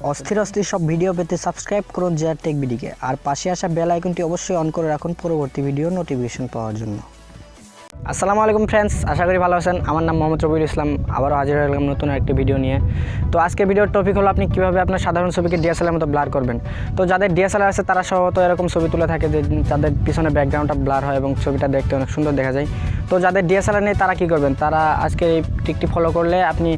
অস্থির অস্থির সব ভিডিও পেতে সাবস্ক্রাইব করুন জেআর টেক বিডিকে, আর পাশে আসা বেল আইকনটি অবশ্যই অন করে রাখুন পরবর্তী ভিডিও নোটিফিকেশন পাওয়ার জন্য। আসসালামু আলাইকুম ফ্রেন্ডস, আশা করি ভালো আছেন। আমার নাম মোহাম্মদ রবিউল ইসলাম, আবারও হাজির হয়ে গেলাম নতুন একটি ভিডিও নিয়ে। তো আজকের ভিডিওর টপিক হলো আপনি কীভাবে আপনার সাধারণ ছবিকে ডিএসএলআর মতো ব্লার করবেন। তো যাদের ডিএসএলআর আছে তারা সম্ভবত এরকম ছবি তুলে থাকে যে তাদের পিছনে ব্যাকগ্রাউন্ডটা ব্লার হয় এবং ছবিটা দেখতে অনেক সুন্দর দেখা যায়। তো যাদের ডিএসএলআর নেই তারা কী করবেন, তারা আজকে এই ট্রিকটি ফলো করলে আপনি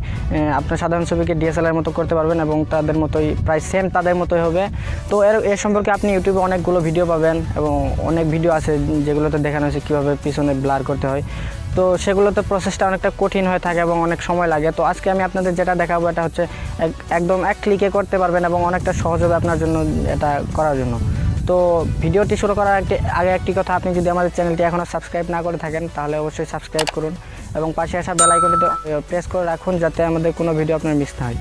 আপনার সাধারণ ছবিকে ডিএসএলআর মতো করতে পারবেন এবং তাদের মতোই প্রায় সেম তাদের মতোই হবে। তো এর সম্পর্কে আপনি ইউটিউবে অনেকগুলো ভিডিও পাবেন এবং অনেক ভিডিও আছে যেগুলোতে দেখানো হয়েছে কীভাবে পিছনে ব্লার করতে হয়। তো সেগুলোতে প্রসেসটা অনেকটা কঠিন হয়ে থাকে এবং অনেক সময় লাগে। তো আজকে আমি আপনাদের যেটা দেখাবো এটা হচ্ছে একদম এক ক্লিকে করতে পারবেন এবং অনেকটা সহজ হবে আপনার জন্য এটা করার জন্য। তো ভিডিওটি শুরু করার আগে একটি কথা, আপনি যদি আমাদের চ্যানেলটি এখনও সাবস্ক্রাইব না করে থাকেন তাহলে অবশ্যই সাবস্ক্রাইব করুন এবং পাশে আসা বেল আইকনটিতে প্রেস করে রাখুন যাতে আমাদের কোনো ভিডিও আপনার মিস না হয়।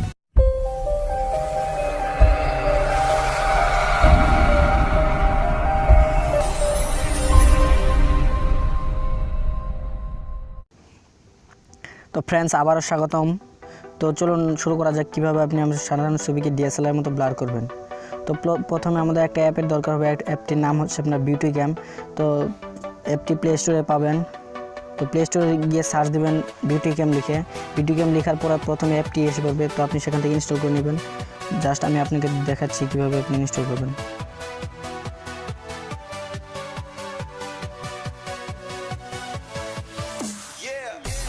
তো ফ্রেন্ডস, আবারও স্বাগতম। তো চলুন শুরু করা যাক কীভাবে আপনি আমাদের সাধারণ ছবিকে ডিএসএলআর মতো ব্লার করবেন। তো প্রথমে আমাদের একটা অ্যাপের দরকার হবে। অ্যাপটির নাম হচ্ছে আপনার বিউটি ক্যাম। তো অ্যাপটি প্লে স্টোরে পাবেন। তো প্লে স্টোরে গিয়ে সার্চ দেবেন বিউটি ক্যাম লিখে। বিউটি ক্যাম লেখার পর প্রথমে অ্যাপটি এসে পড়বে। তো আপনি সেখান থেকে ইনস্টল করে নেবেন। জাস্ট আমি আপনাকে দেখাচ্ছি কীভাবে আপনি ইনস্টল করবেন।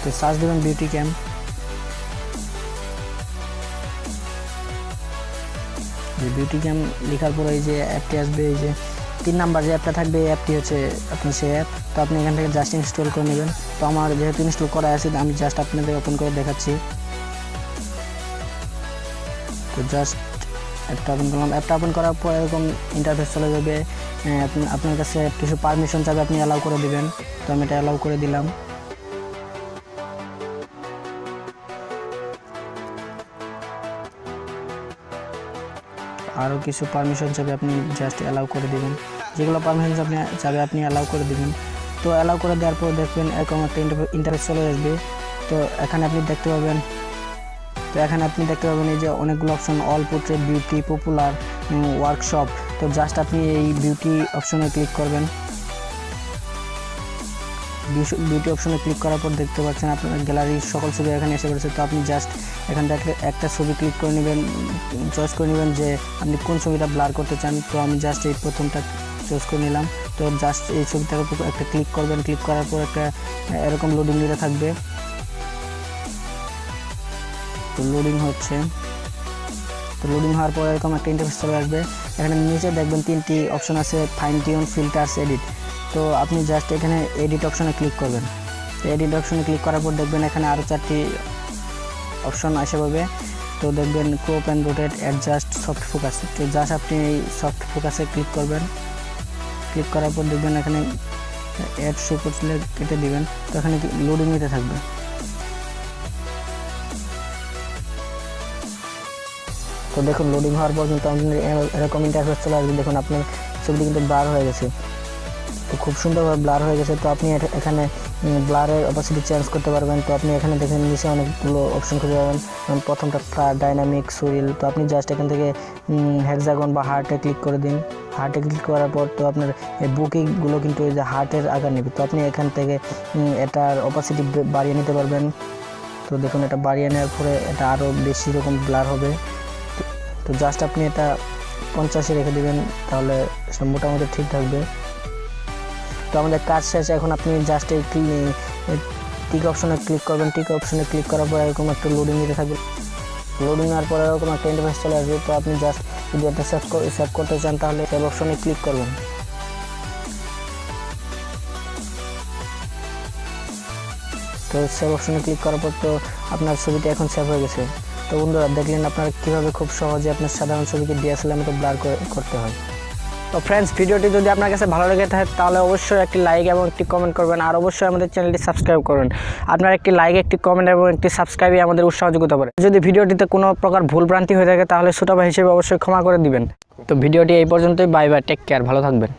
তো সার্চ দেবেন বিউটি ক্যাম। বিউটি ক্যাম লেখার পরে এই যে অ্যাপটি আসবে, এই যে 3 নাম্বার যে অ্যাপটা থাকবে এই অ্যাপটি হচ্ছে আপনার সেই অ্যাপ। তো আপনি এখান থেকে জাস্ট ইনস্টল করে নেবেন। তো আমার যেহেতু ইনস্টল করা আছে আমি জাস্ট আপনাদের ওপেন করে দেখাচ্ছি। তো জাস্ট অ্যাপটা ওপেন করলাম। অ্যাপটা ওপেন করার পর এরকম ইন্টারফেস চলে যাবে। আপনার কাছে কিছু পারমিশন চাবে, আপনি অ্যালাউ করে দেবেন। তো আমি এটা অ্যালাউ করে দিলাম। আরও কিছু পারমিশন চাবে, আপনি জাস্ট অ্যালাউ করে দেবেন। যেগুলো পারমিশন আপনি চাবে আপনি অ্যালাউ করে দেবেন। তো অ্যালাউ করে দেওয়ার পর দেখবেন এরকম একটা ইন্টারফেস চলে আসবে। তো এখানে আপনি দেখতে পাবেন এই যে অনেকগুলো option, all portrait, beauty, popular, workshop. তো জাস্ট আপনি এই বিউটি অপশনে ক্লিক করবেন। বিউটি অপশনে ক্লিক করার পর দেখতে পাচ্ছেন আপনার গ্যালারির সকল ছবি এখানে এসে পড়েছে। তো আপনি জাস্ট এখান থেকে একটা ছবি ক্লিক করে নেবেন, চয়েস করে নেবেন যে আপনি কোন ছবিটা ব্লার করতে চান। তো আমি জাস্ট এই প্রথমটা চয়েস করে নিলাম। তো জাস্ট এই ছবিটার উপর একটা ক্লিক করবেন। ক্লিক করার পর একটা এরকম লোডিং নিতে থাকবে। তো লোডিং হচ্ছে। তো লোডিং হওয়ার পর এরকম একটা ইন্টারফেস চলে আসবে। এখানে নিচে দেখবেন 3টি অপশন আছে, ফাইন টিউন, ফিল্টার্স, এডিট। তো আপনি জাস্ট এখানে এডিট অপশনে ক্লিক করবেন। তো এডিট অপশনে ক্লিক করার পর দেখবেন এখানে আরও 4টি অপশন আসে পাবে। তো দেখবেন crop and rotate, adjust, soft focus. তো জাস্ট আপনি এই সফট ফোকাসে ক্লিক করবেন। ক্লিক করার পর দেখবেন এখানে অ্যাড শো করলে কেটে দিবেন। তো এখানে লোডিং নিতে থাকবে। তো দেখুন লোডিং হওয়ার পর কিন্তু আপনার এরকম ইন্টারফেস চলে আসবে। দেখুন আপনার ছবিটি কিন্তু ব্লার হয়ে গেছে। তো খুব সুন্দরভাবে ব্লার হয়ে গেছে। তো আপনি এখানে ব্লারের অপাসিটি চেঞ্জ করতে পারবেন। তো আপনি এখানে দেখেন নিচে অনেকগুলো অপশন খুঁজে পাবেন। প্রথমটা ডাইনামিক, সুরিল। তো আপনি জাস্ট এখান থেকে হেক্সাগন বা হার্টে ক্লিক করে দিন। হার্টে ক্লিক করার পর তো আপনার এই বুকিংগুলো কিন্তু এই যে হার্টের আকার নেবে। তো আপনি এখান থেকে এটার অপাসিটি বাড়িয়ে নিতে পারবেন। তো দেখুন এটা বাড়িয়ে নেওয়ার পরে এটা আরও বেশি রকম ব্লার হবে। তো জাস্ট আপনি এটা 50-এ রেখে দেবেন, তাহলে মোটামুটি ঠিক থাকবে। তো আমাদের কাজ শেষ। এখন আপনি জাস্ট এই টিক অপশনে ক্লিক করবেন। টিক অপশনে ক্লিক করার পর এরকম একটা লোডিং নিতে থাকবে। লোডিং নেওয়ার পর এরকম একটা ইন্টারফেস চলে আসবে। তো আপনি জাস্ট যদি এটা সেভ করতে চান তাহলে সেভ অপশনে ক্লিক করবেন। তো সেভ অপশনে ক্লিক করার পর তো আপনার ছবিটা এখন সেভ হয়ে গেছে। তো বন্ধুরা দেখলেন আপনারা কীভাবে খুব সহজে আপনার সাধারণ ছবিকে ডিএসএলআর মতো ব্লার করতে হয়। তো ফ্রেন্ডস, ভিডিওটি যদি আপনার কাছে ভালো লেগে থাকে তাহলে অবশ্যই একটি লাইক এবং একটি কমেন্ট করবেন, আর অবশ্যই আমাদের চ্যানেলটি সাবস্ক্রাইব করুন। আপনার একটি লাইক, একটি কমেন্ট এবং একটি সাবস্ক্রাইবই আমাদের উৎসাহ যোগাতে পারে। যদি ভিডিওটিতে কোনো প্রকার ভুলভ্রান্তি হয়ে থাকে তাহলে ছোট ভাই হিসেবে অবশ্যই ক্ষমা করে দিবেন। তো ভিডিওটি এই পর্যন্তই। বাই বাই, টেক কেয়ার, ভালো থাকবেন।